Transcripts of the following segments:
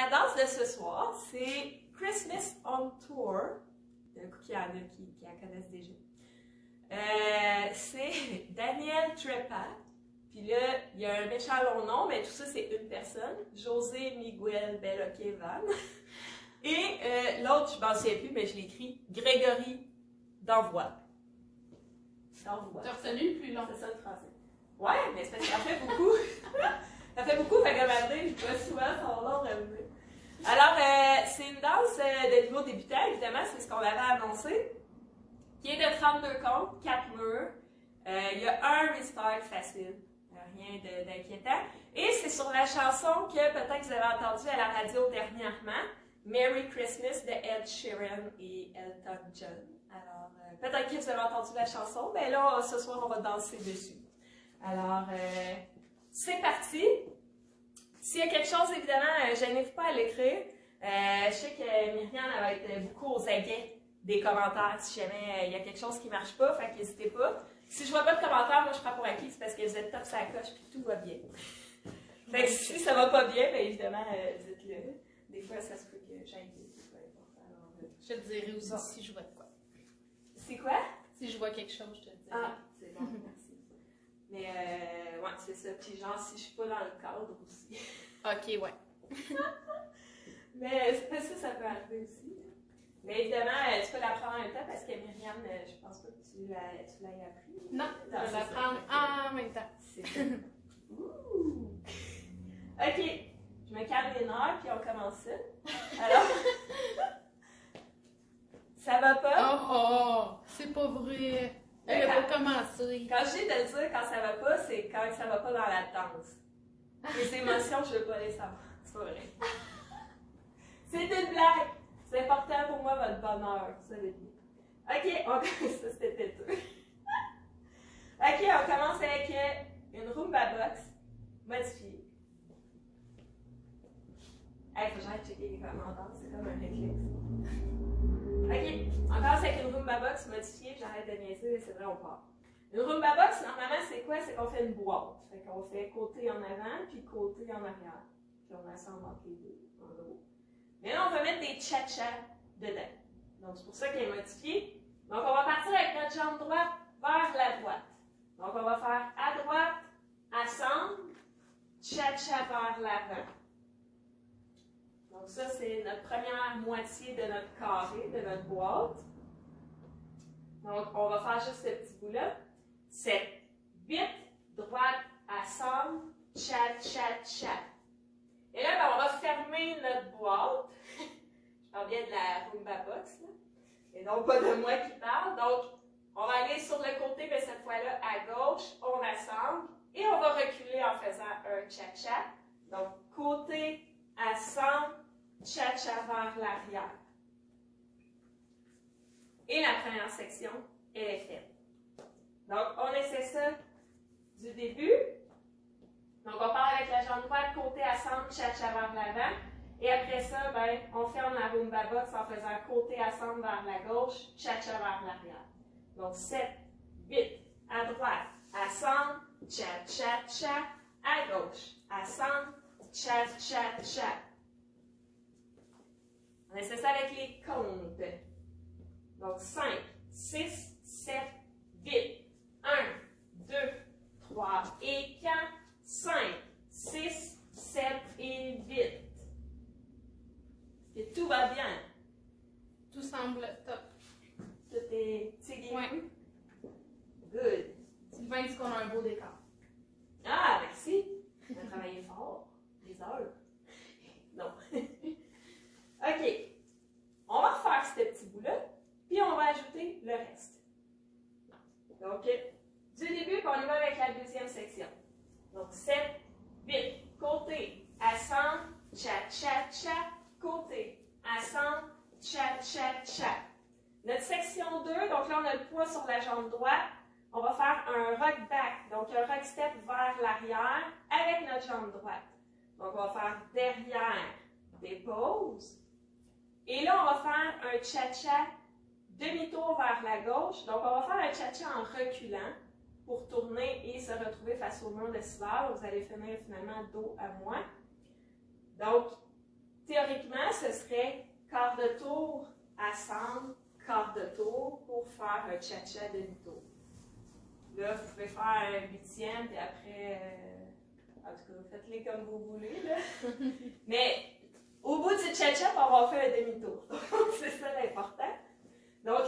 la danse de ce soir, c'est Christmas on Tour. D'un coup, il y en a qui la connaissent déjà. C'est Daniel Trepa. Puis là, il y a un méchant long nom, mais tout ça, c'est une personne. José Miguel Belloquevan. Et l'autre, je ne m'en souviens plus, mais je l'écris Grégory d'Envoi. D'Envoi. T'as retenu le plus long? C'est ça le français. Ouais, mais c'est parce que ça fait beaucoup. Ça fait beaucoup, fait qu'à un moment donné, je vois souvent son nom revenir. Alors, c'est une danse de niveau débutant, évidemment, c'est ce qu'on avait annoncé, qui est de 32 comptes, 4 murs. Il y a un restart facile, rien d'inquiétant. Et c'est sur la chanson que peut-être que vous avez entendue à la radio dernièrement, Merry Christmas de Ed Sheeran et Elton John. Alors, peut-être que vous avez entendu la chanson, mais là, ce soir, on va danser dessus. Alors, c'est parti. S'il y a quelque chose, évidemment, gênez-vous pas à l'écrire. Je sais que Myriam va être beaucoup aux aguets des commentaires si jamais il y a quelque chose qui ne marche pas, fait qu'hésitez pas. Si je vois pas de commentaires, moi je prends pour acquis, c'est parce que vous êtes top sur la coche et tout va bien. Fait que si ça va pas bien, bien évidemment, dites-le. Des fois, ça se peut que j'aille vite, peu importe. Alors, je te dirai aussi si je vois de quoi. C'est quoi? Si je vois quelque chose, je te dirai. Ah, c'est bon, merci. Mais ouais, c'est ça. Puis genre, si je suis pas dans le cadre aussi. Ok, ouais. Mais ça peut arriver aussi. Mais évidemment, tu peux l'apprendre en même temps parce que Myriam, je pense pas que tu l'aies appris. Non, je vais l'apprendre en même temps. C'est ça. Ouh! Ok, je me calme les nerfs puis on commence ça. Alors, ça va pas? Oh, c'est pas vrai. Elle va commencer. Quand je dis de le dire quand ça va pas, c'est quand ça va pas dans la danse. Les émotions, je veux pas les savoir. C'est pas vrai. C'est une blague. C'est important pour moi, votre bonheur. Vous savez bien. Ok, on commence. Ça, c'était têteux. Ok, on commence avec une Roomba Box modifiée. Hey, faut que j'aille checker les commentaires. C'est comme un réflexe. Ok, on commence avec une Roomba Box modifiée. J'arrête de niaiser, c'est vrai, on part. Une Roomba Box, normalement, c'est quoi? C'est qu'on fait une boîte. Fait qu'on fait côté en avant, puis côté en arrière. Puis on assemble entre les deux, en gros. Mais là, on va mettre des cha-cha dedans. Donc, c'est pour ça qu'elle est modifiée. Donc, on va partir avec notre jambe droite vers la droite. Donc, on va faire à droite, assemble, cha-cha vers l'avant. Donc, ça, c'est notre première moitié de notre carré, de notre boîte. Donc, on va faire juste ce petit bout-là. 7, 8, droite, assemble, cha-cha-cha. Et là, ben, on va fermer notre boîte. Je parle bien de la Roomba Box, là. Et non pas de moi qui parle. Donc, on va aller sur le côté, mais cette fois-là, à gauche, on assemble. Et on va reculer en faisant un cha-cha. Donc, côté, assemble, cha-cha vers l'arrière. Et la première section, elle est faite. Donc, on essaie ça du début. Donc, on part avec la jambe droite, côté assemble, cha-cha vers l'avant. Et après ça, ben, on ferme la Roomba Box en faisant côté assemble vers la gauche, cha-cha vers l'arrière. Donc, 7, 8, à droite, assemble, cha-cha-cha, à gauche, assemble, cha-cha-cha. On essaie ça avec les comptes. Donc, 5, 6, 7, 8, 1, 2, 3 et 4, 5, 6, 7 et 8. Et tout va bien. Tout semble top. Tout est tigé. Ouais. Good. Sylvain dit qu'on a un beau décor. Ah, merci. On a travaillé fort. Des heures. Non. OK. On va refaire ce petit bout-là, puis on va ajouter le reste. Donc, du début, on y va avec la deuxième section. Donc, 7, 8, côté, assemble, cha-cha-cha, côté, assemble, cha-cha-cha. Notre section 2, donc là, on a le poids sur la jambe droite. On va faire un rock back, donc un rock step vers l'arrière avec notre jambe droite. Donc, on va faire derrière, dépose. Et là, on va faire un cha-cha demi-tour vers la gauche. Donc, on va faire un cha-cha en reculant pour tourner et se retrouver face au mur de 6 heures. Vous allez finir finalement dos à moi. Donc, théoriquement, ce serait quart de tour, assemble, quart de tour pour faire un cha-cha demi-tour. Là, vous pouvez faire un huitième, puis après, en tout cas, faites-les comme vous voulez. Là. Mais au bout du cha-cha, on va avoir fait un demi-tour. Donc, c'est ça l'important. Donc,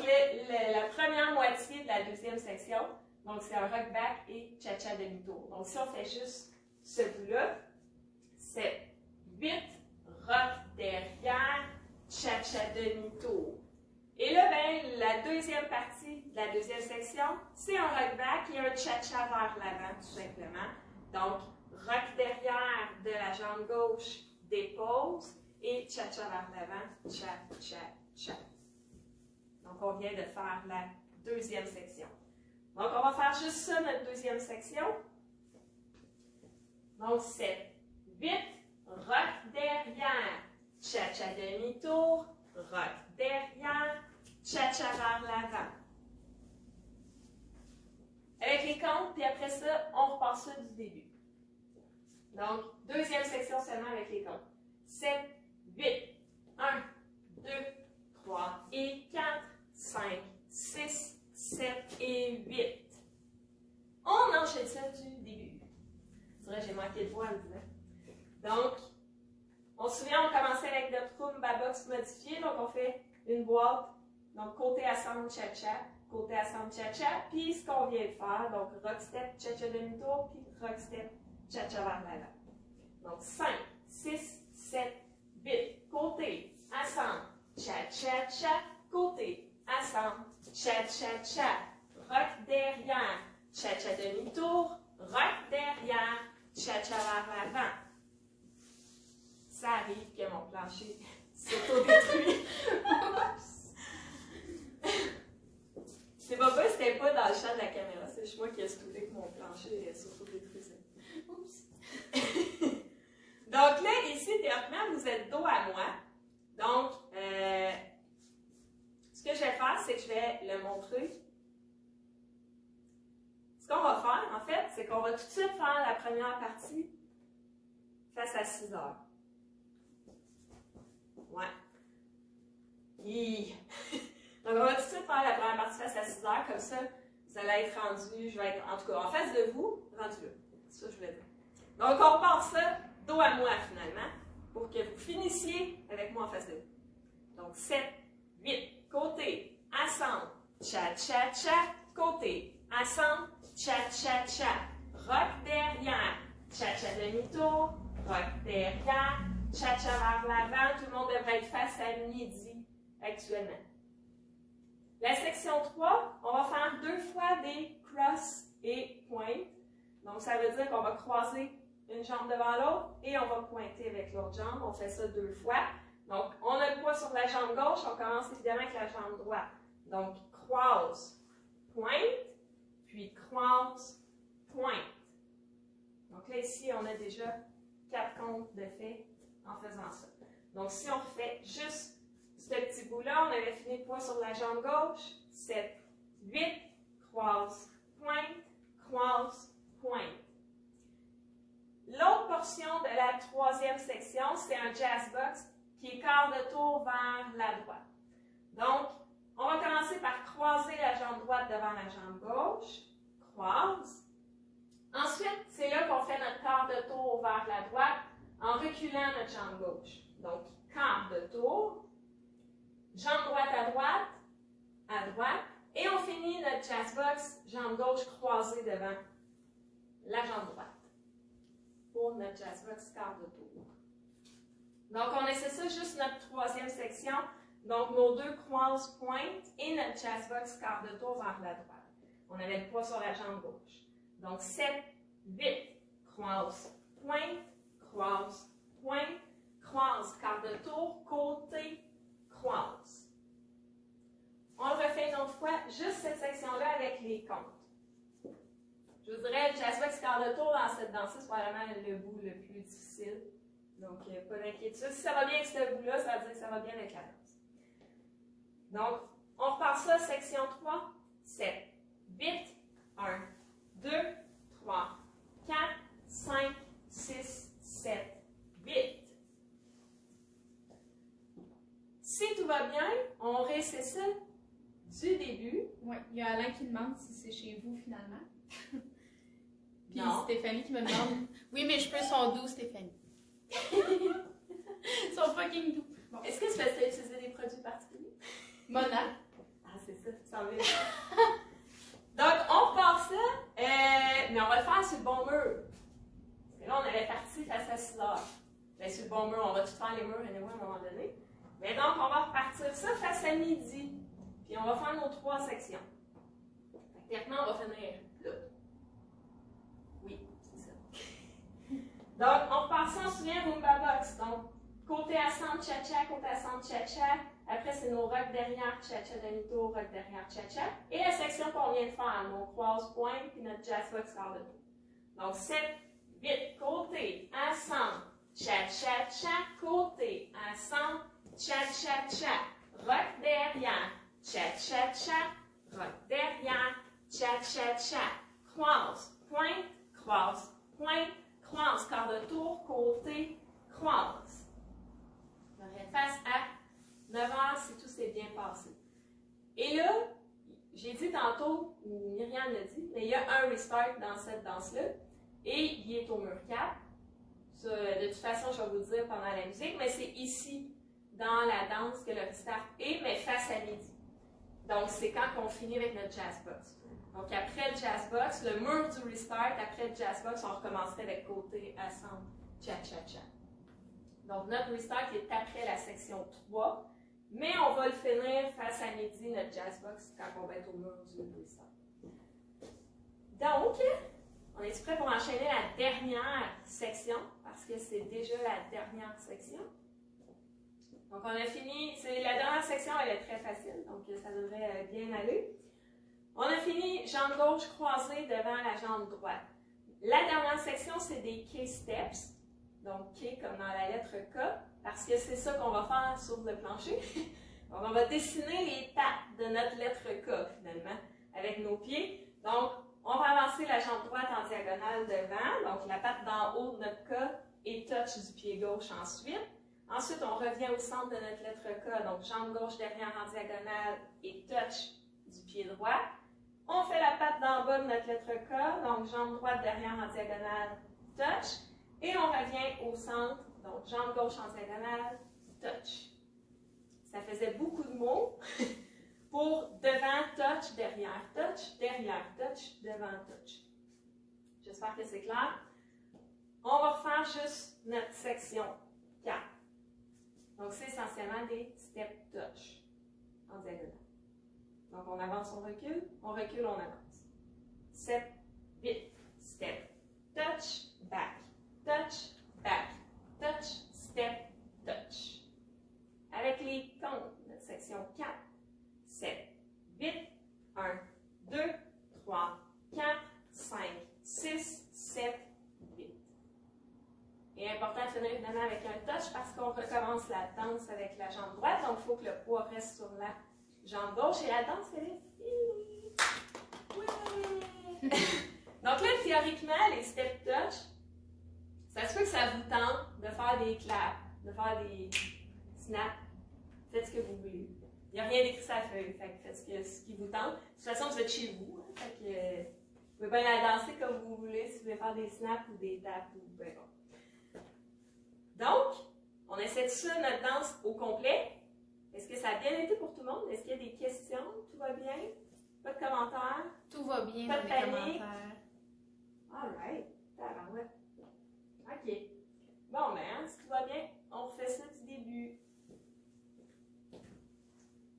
la première moitié de la deuxième section, donc c'est un rock back et cha-cha demi-tour. Donc, si on fait juste ce bout-là, c'est 8 rock derrière, cha-cha demi-tour. Et là, ben, la deuxième partie de la deuxième section, c'est un rock back et un cha-cha vers l'avant, tout simplement. Donc, rock derrière de la jambe gauche, dépose, et cha-cha vers l'avant, cha-cha-cha. Donc, on vient de faire la deuxième section. Donc, on va faire juste ça, notre deuxième section. Donc, c'est 8, rock derrière, cha-cha demi-tour, rock derrière, cha-cha vers l'avant. Avec les comptes, puis après ça, on repart ça du début. Donc, deuxième section seulement avec les comptes. 7, 8, 1, 2, 3 et 4, 5, 6, 7 et 8. On enchaîne ça du début. C'est vrai, j'ai manqué de voix en le disant. Donc, on se souvient, on commençait avec notre Rumba Box modifié. Donc, on fait une boîte. Donc, côté assemble cha-cha, côté assemble cha-cha. Puis, ce qu'on vient de faire, donc rock step, cha-cha demi-tour, puis rock step, cha-cha vers l'avant. Donc, 5, 6, 7, 8. Côté assemble, cha-cha-cha. Côté assemble, cha-cha-cha. Rock derrière, cha-cha demi-tour, rock derrière, cha-cha vers l'avant. Ça arrive que mon plancher s'auto-détruit. C'est pas vrai, c'était pas dans le champ de la caméra, c'est moi qui ai trouvé que mon plancher s'auto-détruisait. Oups! Donc là, ici, théoriquement, vous êtes dos à moi. Donc, ce que je vais faire, c'est que je vais le montrer. Ce qu'on va faire, en fait, c'est qu'on va tout de suite faire la première partie face à 6 heures. Ouais. Donc, on va tout de suite faire la première partie face à 6 heures, comme ça, vous allez être rendu, je vais être, en tout cas, en face de vous, rendu là. C'est ça que je voulais dire. Donc, on repart ça dos à moi, finalement, pour que vous finissiez avec moi en face de vous. Donc, 7, 8, côté, assemble, cha-cha-cha, côté, assemble, cha-cha-cha, rock derrière, cha-cha demi-tour, rock derrière, cha-cha vers l'avant. Tout le monde devrait être face à midi actuellement. La section 3, on va faire 2 fois des cross et pointe. Donc, ça veut dire qu'on va croiser une jambe devant l'autre et on va pointer avec l'autre jambe. On fait ça 2 fois. Donc, on a le poids sur la jambe gauche. On commence évidemment avec la jambe droite. Donc, croise, pointe, puis croise, pointe. Donc là, ici, on a déjà 4 comptes de fait en faisant ça. Donc, si on fait juste ce petit bout-là, on avait fini le poids sur la jambe gauche. 7, 8, croise, pointe, croise, pointe. L'autre portion de la troisième section, c'est un jazz box qui est quart de tour vers la droite. Donc, on va commencer par croiser la jambe droite devant la jambe gauche. Croise. Ensuite, c'est là qu'on fait notre quart de tour vers la droite en reculant notre jambe gauche. Donc, quart de tour. Jambe droite, à droite. Et on finit notre jazz box, jambe gauche croisée devant la jambe droite. Pour notre jazz box quart de tour. Donc, on essaie ça juste notre troisième section. Donc, nos 2 croises pointes et notre jazz box quart de tour vers la droite. On avait le poids sur la jambe gauche. Donc, 7, 8, croise, pointe, croise, pointe, croise, quart de tour, côté, croise. On le refait une autre fois, juste cette section-là avec les comptes. Je vous dirais, le jazz box quart de tour dans cette danse, c'est probablement le bout le plus difficile. Donc, pas d'inquiétude. Si ça va bien avec ce bout-là, ça veut dire que ça va bien avec la danse. Donc, on repart ça, section 3, 7, 8, 1, 2, 3, 4, 5, 6, 7, 8. va bien, on réessaie ça du début. Ouais, il y a Alain qui demande si c'est chez vous finalement. Puis Non. Stéphanie qui me demande oui, mes cheveux sont doux, Stéphanie. Ils sont fucking doux. Bon. Est-ce que c'est parce que tu as utilisé des produits particuliers? Mona. Ah, c'est ça, ça en vient. Donc, on repart ça, mais on va le faire sur le bon mur. Parce que là, on avait parti face à 6 heures. Mais sur le bon mur, on va tout faire les murs anyway, à un moment donné. Mais donc, on va repartir ça face à midi. Puis on va faire nos 3 sections. Fait que techniquement, on va finir là. Oui, c'est ça. Donc, on repart ça, on se souvient, Roomba Box. Donc, côté ascente, cha-cha, côté ascente, cha-cha. Après, c'est nos rocs derrière, cha-cha, demi-tour, rocs derrière, cha-cha. Et la section qu'on vient de faire, nos croise-points, puis notre jazz box quart de tour. Donc, 7, 8, côté, ascente, cha-cha-cha, côté, ascente, cha-cha-cha, roc derrière, cha-cha-cha, roc derrière, cha-cha-cha, croise, pointe, croise, pointe, croise, quart de tour, côté, croise. On revient face à 9 heures si tout s'est bien passé. Et là, j'ai dit tantôt, ou Myriam l'a dit, mais il y a un restart dans cette danse-là, et il est au mur 4. Ça, de toute façon, je vais vous le dire pendant la musique, mais c'est ici, dans la danse, que le restart est, mais face à midi. Donc, c'est quand on finit avec notre jazz box. Donc, après le jazz box, le mur du restart, après le jazz box, on recommencerait avec côté, ascente, cha-cha-cha. Donc, notre restart est après la section 3, mais on va le finir face à midi, notre jazz box, quand on va être au mur du restart. Donc, on est prêt pour enchaîner la dernière section, parce que c'est déjà la dernière section. Donc, on a fini, la dernière section, elle est très facile, donc ça devrait bien aller. On a fini jambe gauche croisée devant la jambe droite. La dernière section, c'est des K-steps. Donc, K comme dans la lettre K, parce que c'est ça qu'on va faire sur le plancher. Donc, on va dessiner les pattes de notre lettre K, finalement, avec nos pieds. Donc, on va avancer la jambe droite en diagonale devant, donc la patte d'en haut de notre K et touch du pied gauche ensuite. Ensuite, on revient au centre de notre lettre K, donc jambe gauche derrière en diagonale et touch du pied droit. On fait la patte d'en bas de notre lettre K, donc jambe droite derrière en diagonale, touch. Et on revient au centre, donc jambe gauche en diagonale, touch. Ça faisait beaucoup de mots pour devant, touch, derrière, touch, devant, touch. J'espère que c'est clair. On va refaire juste notre section 4. Donc, c'est essentiellement des step touch en diagonale. Donc, on avance, on recule, on avance. 7, 8, step, touch, back. Touch, back, touch, step, touch. Avec les comptes, notre section 4, 7, 8, 1, 2, 3, 4, 5, 6, 7, 8. Et important de finir évidemment avec un touch parce qu'on recommence la danse avec la jambe droite, donc il faut que le poids reste sur la jambe gauche et la danse, elle est finie. Ouais. Donc là, théoriquement, les step touch, ça se peut que ça vous tente de faire des claps, de faire des snaps. Faites ce que vous voulez. Il n'y a rien d'écrit sur la feuille, fait que faites ce qui vous tente. De toute façon, vous êtes chez vous, hein, fait que vous pouvez bien la danser comme vous voulez, si vous voulez faire des snaps ou des taps ou peu importe. Donc, on essaie de ça, notre danse au complet. Est-ce que ça a bien été pour tout le monde? Est-ce qu'il y a des questions? Tout va bien? Pas de commentaires? Tout va bien Pas dans de les panique? commentaires. All right. Tabarouette. OK. Bon, ben, hein, si tout va bien, on refait ça du début.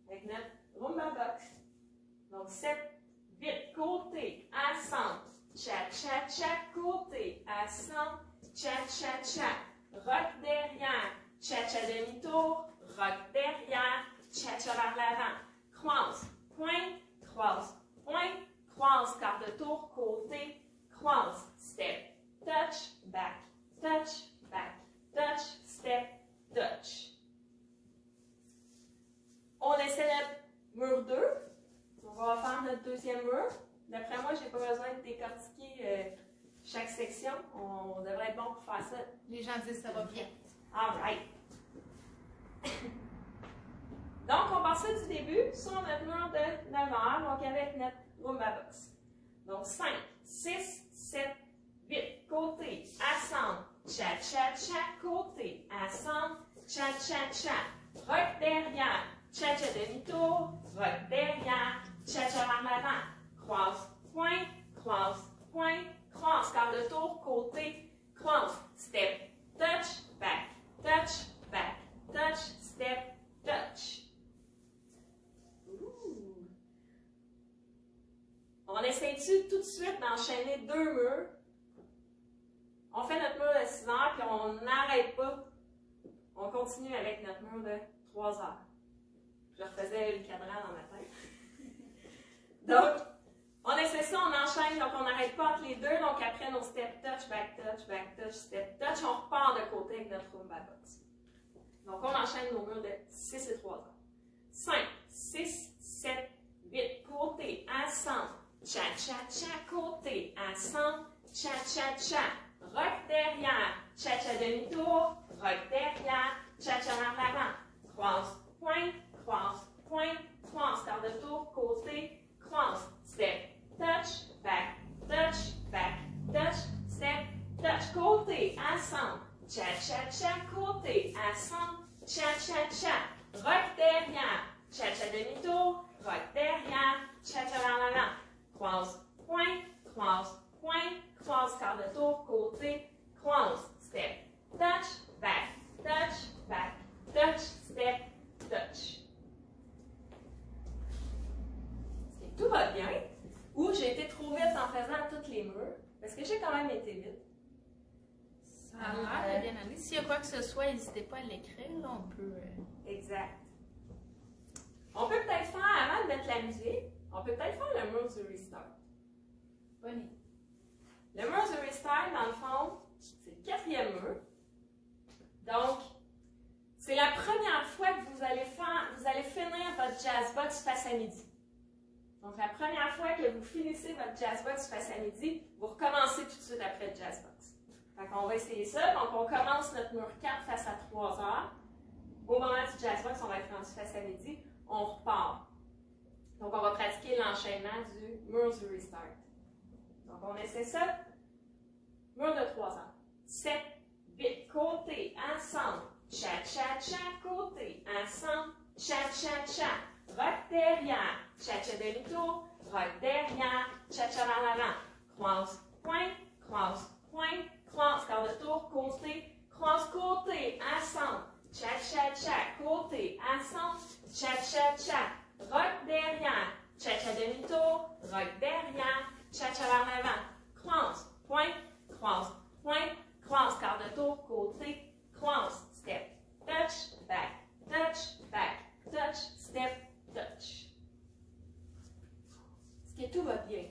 Avec notre Roomba Box. Donc, 7, 8, côté, ascente, cha-cha-cha, côté, ascente, cha-cha-cha, rock derrière, cha-cha demi-tour, rock derrière, cha-cha vers l'avant, croise, pointe, quart de tour, côté, croise, step, touch, back, step, touch. On essaie notre mur 2. On va faire notre deuxième mur. D'après moi, je n'ai pas besoin de décortiquer chaque section. On devrait être bon pour faire ça. Les gens disent ça va bien. All right. sur notre mur de 9 heures, donc avec notre Roomba Box. Donc 5, 6, 7, 8. Côté, assemble, cha, cha, cha. Côté, assemble, cha, cha, cha. Rock derrière, cha, cha, demi-tour. Rock derrière, cha, cha, vers l'avant. Croise, point, croise, point, croise. Quart de tour, côté, croise. Step, touch, back, touch, back, touch, step, touch. On essaie-tu tout de suite d'enchaîner 2 murs? On fait notre mur de 6 heures, puis on n'arrête pas. On continue avec notre mur de 3 heures. Je refaisais le cadran dans ma tête. Donc, on essaie ça, on enchaîne, donc on n'arrête pas entre les deux. Donc après nos step touch, back touch, step touch, on repart de côté avec notre Roomba Box. Donc on enchaîne nos murs de 6 et 3 heures. 5, 6, 7, 8, côté, ensemble. Cha, cha, cha, côté, ensemble, cha, cha, cha. Rock derrière, cha, cha, demi-tour. Rock derrière, cha, cha, vers l'avant. Croise, point, croise, point, croise. Quart de tour, côté, croise. Step, touch, back, touch, step, touch. Côté, ensemble. Cha, cha, cha, côté, ensemble. Cha, cha, cha. Rock derrière, cha, cha, demi-tour. Rock derrière, cha, cha, vers l'avant. Croise, point, croise, point, croise, quart de tour, côté, croise, step, touch, back, touch, step, touch. Et tout va bien. Ou j'ai été trop vite en faisant tous les murs, parce que j'ai quand même été vite. Ça a l'air de bien aller. S'il y a quoi que ce soit, n'hésitez pas à l'écrire, là, on peut... Exact. On peut peut-être faire, avant de mettre la musique, on peut peut-être faire le mur du restart. Bonne idée. Le mur du restart, dans le fond, c'est le 4e mur. Donc, c'est la première fois que vous allez finir votre Jazzbox face à midi. Donc, la première fois que vous finissez votre Jazzbox face à midi, vous recommencez tout de suite après le Jazzbox. Fait qu'on va essayer ça. Donc, on commence notre mur 4 face à 3 heures. Au moment du Jazzbox, on va être rendu face à midi. On repart. Donc, on va pratiquer l'enchaînement du mur du restart. Donc, on essaie ça. Mur de 3 heures. 7, 8, côté, ensemble. Cha, cha, cha, côté, ensemble. Cha, cha, cha. Rock derrière. Cha, cha, demi-tour. Rock derrière. Cha, cha, vers l'avant. Croise, point, croise, point, croise. Quart de tour, côté, croise, côté, ensemble. Cha, cha, cha, côté, ensemble. Cha, cha, cha. Rock derrière. Cha, cha, demi-tour. Rock derrière. Cha, cha, vers l'avant. Croise, point, croise, point, croise. Quart de tour, côté, croise. Step, touch, back, touch, step, touch. Est-ce que tout va bien?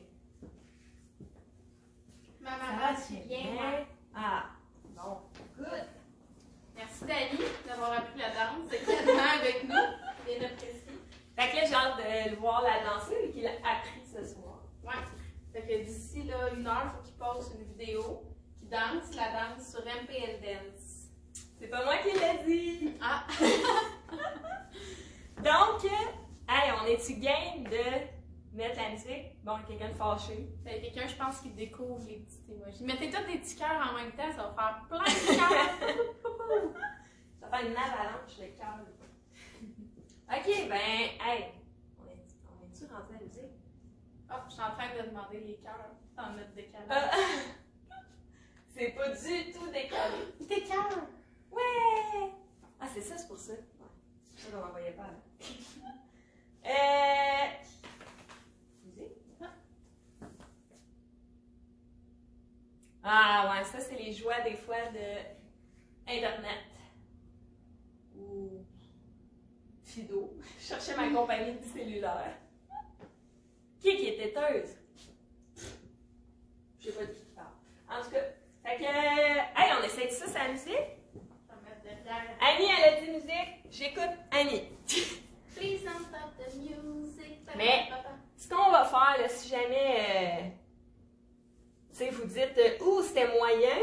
Ma maman, c'est bien, moi. Ah, bon, good. Merci Dani d'avoir appris la danse exactement avec nous. Bien apprécié. Fait que là, j'ai hâte de le voir la danser et qu'il a appris ce soir. Ouais. Fait que d'ici là, 1 heure, il faut qu'il poste une vidéo qui danse la danse sur MPL Dance. C'est pas moi qui l'ai dit. Ah! Donc, hey, on est-tu game de mettre la musique? Bon, quelqu'un de fâché. Fait quelqu'un, je pense, qui découvre les petits emojis. Mettez tous des petits cœurs en même temps, ça va faire plein de cœurs. Ça va faire une avalanche de cœurs. Ok, ben, hey, on est-tu rendu à la musique? Ah, je suis en train de demander les cœurs dans notre décalage. C'est pas du tout décalé. Des cœurs! Ouais! Ah, c'est ça, c'est pour ça. Ouais. Ça, on n'en voyait pas. Musique? Ah, ouais, ça, c'est les joies des fois de Internet. Ou Fido. Je cherchais ma compagnie de cellulaire. Qui est têteuse? Je sais pas de qui parle. En tout cas, fait que. Hey, on essaie de ça, c'est la musique? Annie, elle a dit musique. J'écoute Annie. Please don't stop the music. Mais ce qu'on va faire, là, si jamais tu sais, vous dites ouh, c'était moyen,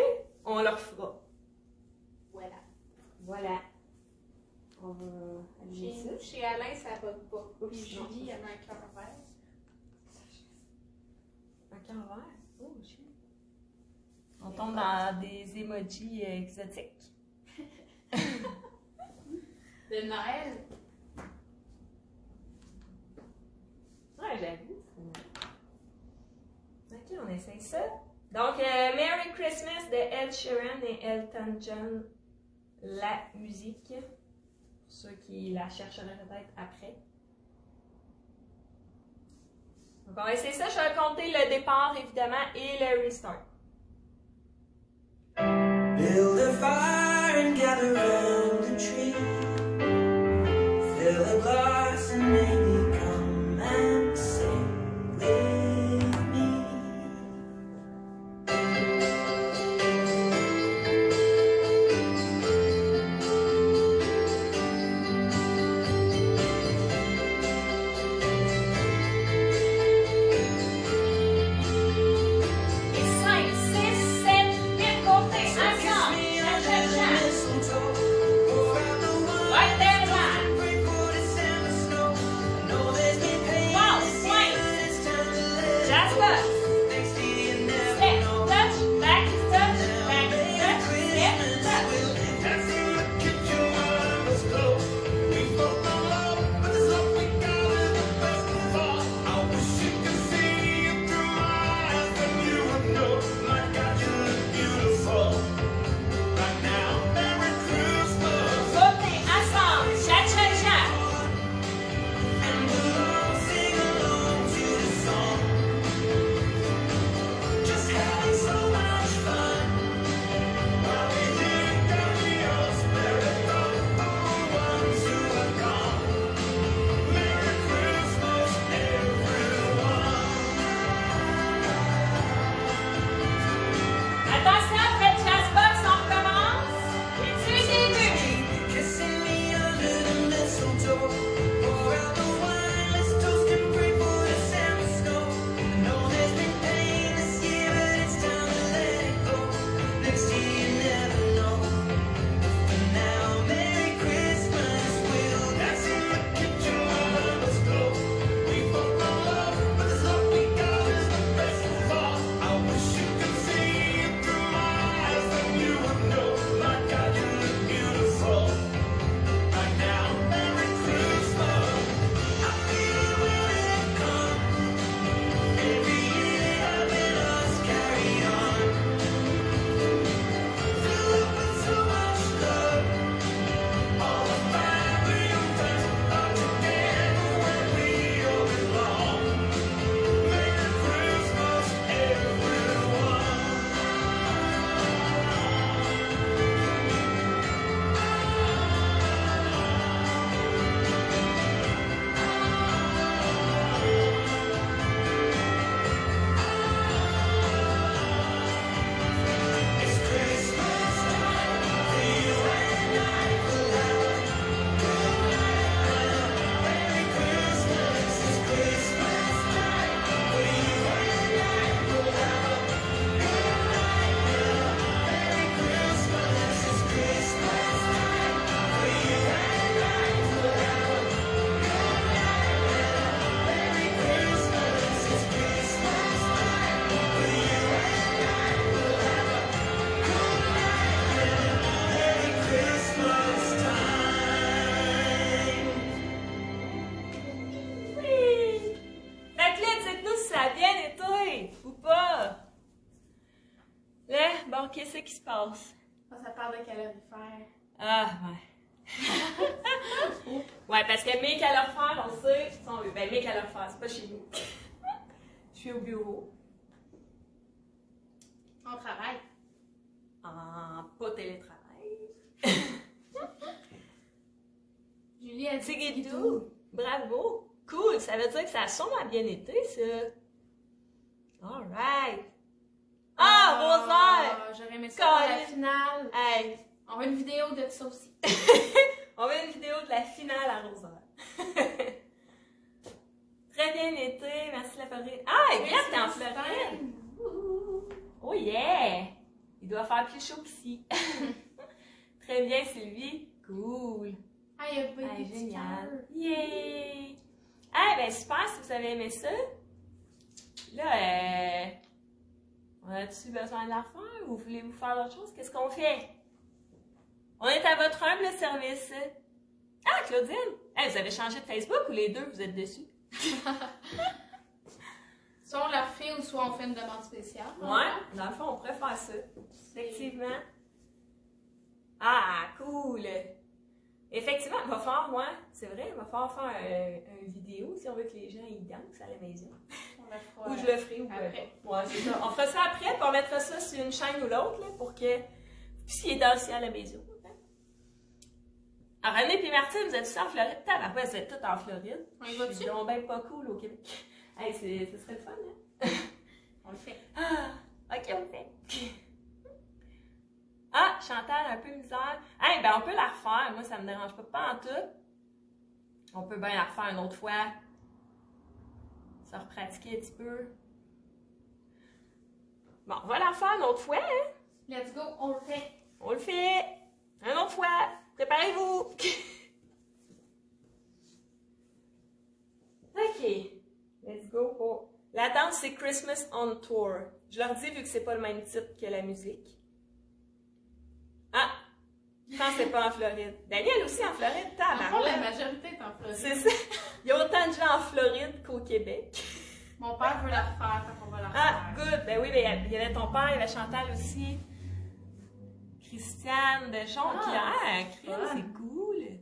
on le refera. Voilà. Voilà. on va allumer ça. Chez Alain, ça bug pas. Puis Oups, non, Julie, ça, elle met un cœur vert. Un cœur vert? Oh, shit. On tombe dans des emojis exotiques. De Noël. Ouais, j'avoue. Ok, on essaye ça. Donc, Merry Christmas de Ed Sheeran et Elton John. La musique. Pour ceux qui la chercheraient peut-être après. Donc, on va essayer ça. Je vais compter le départ, évidemment, et le restart. Build a fire and gather round the tree. Fill a glass and maybe come and sing with me. Et 5, 6, 7, 8, comptez ensemble. Right there, line. Wow, swing. Jazz bus. Step, touch, back, touch, back, touch, step, touch. Comptez ensemble. Cha-cha-cha. Just having so much fun while we live down the hills where it from all ones who are gone. Merry Christmas, everyone. Attention, après le jazz box, on recommence. Et tu début. Kissing me under the mistletoe. Pour out the wine, let's toast and pray for the Santa snow. I know there's been pain this year, but it's time to let it go. Next year you never know. For now, Merry Christmas, we'll dance in the kitchen while lovers glow. We both know love, but this love we got is the best of all. I wish you could see it through my eyes, then you would know. My God, you look beautiful. Right now, Merry Christmas. I feel it when it comes. Every year having us carry on. Fill up with so much love. All the family and friends are together when we all belong. Merry Christmas, everyone. It's Christmas time for you and I. We'll have a good night. Merry Christmas. It's Christmas time for you and I. We'll have a good night. Merry Christmas. It's Christmas time for you and I. We'll have a good night. Merry Christmas. It's Christmas time for you and I. We'll have a good night. Merry Christmas time. Oui! Fait que là, dites-nous si ça a bien été ou pas. Là, bon, qu'est-ce qui se passe? Ça parle de calorifère. Ah, ouais. Ouais, parce que mes calorifères, on sait, sont eux. Ben, mes calorifères, c'est pas chez nous. Je suis au bureau. On travaille. En pas télétravail. Julie, elle C'est dit tout. Bravo. Cool. Ça veut dire que ça a sûrement bien été, ça. All right. Ah, Rosaire! J'aurais aimé ça pour la Colin. finale. Hey, On veut une vidéo de ça aussi. on veut une vidéo de la finale à Rosaire. Très bien été. Merci la Floride. Ah, Gab, t'es en Floride. Oh yeah! Il doit faire plus chaud qu'ici. Très bien, Sylvie. Cool. Ah, il il y a Baby Hey, Petit génial. cœur. Yay! Ah, ben super, si vous avez aimé ça. Là, on a-tu besoin de la refaire ou voulez-vous faire autre chose? Qu'est-ce qu'on fait? On est à votre humble service. Ah, Claudine! Hey, vous avez changé de Facebook ou les deux, vous êtes dessus? Soit on la refait ou soit on fait une demande spéciale. Ouais, dans le fond, on pourrait faire ça. Effectivement. Ah, cool! Effectivement, il va falloir, moi, c'est vrai, il va falloir faire une vidéo si on veut que les gens y dansent à la maison. On la fera, Ou je le ferai ou peu après. importe. Ouais, c'est ça. On fera ça après, puis on mettra ça sur une chaîne ou l'autre, là, pour que vous puissiez danser à la maison. Alors, René et Martine, vous êtes tous en Floride? Tabarouette, vous êtes tous en Floride. On y va-tu? C'est donc bien pas cool au Québec. Hey, ce serait le fun, hein? On le fait. Ah, ok, on le fait. Ah, Chantal, un peu misère. Hey, ben on peut la refaire. Moi, ça me dérange pas en tout. On peut bien la refaire une autre fois. Se repratiquer un petit peu. Bon, on va la refaire une autre fois, hein? Let's go, on le fait. On le fait. Une autre fois. Préparez-vous. OK. Let's go pour... La danse, c'est Christmas on Tour. Je leur dis, vu que c'est pas le même titre que la musique. Ah! Je pense que c'est pas en Floride. Daniel aussi en Floride, En fond, la tabarouette. majorité est en Floride. C'est ça. Il y a autant de gens en Floride qu'au Québec. Mon père veut la refaire, donc on va la Ah, refaire. good. Ben oui, ben, il y avait ton père, il y avait Chantal aussi. Christiane de Jonquière. Ah, C'est cool.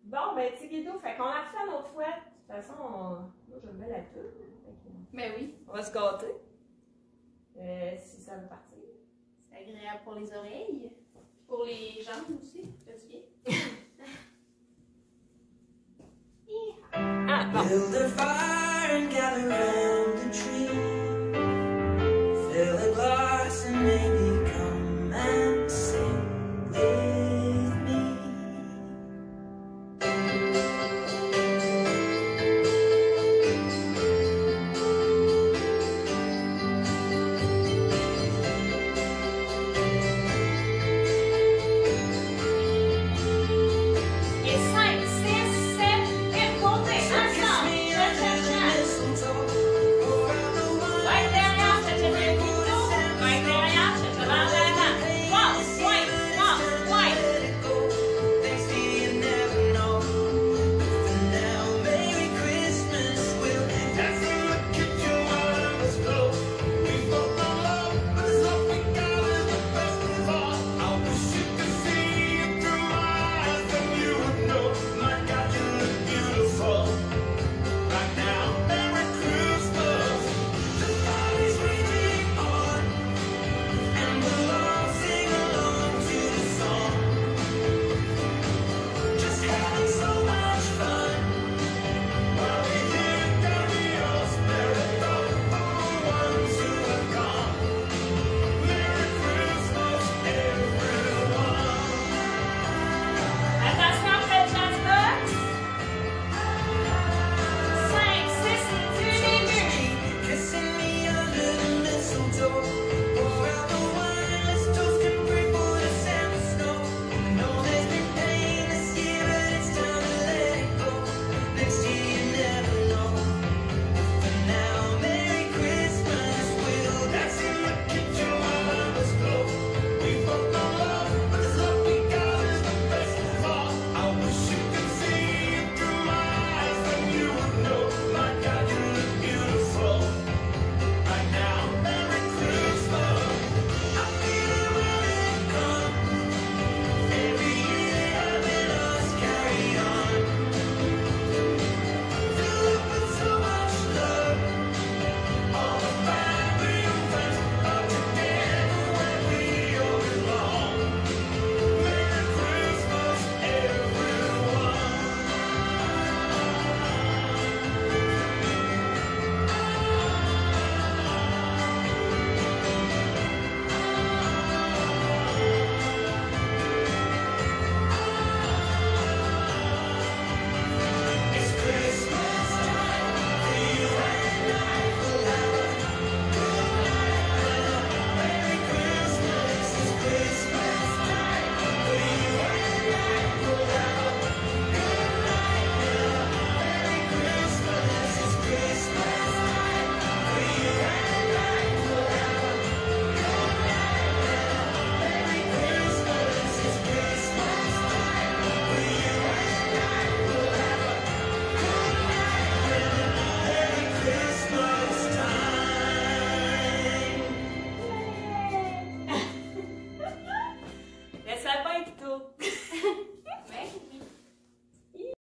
Bon, ben, Tigidou, fait qu'on la refait une autre fois. De toute façon, moi, je mets la tour. Ben oui, On va se gâter. Si ça veut partir. c'est agréable pour les oreilles. Pour les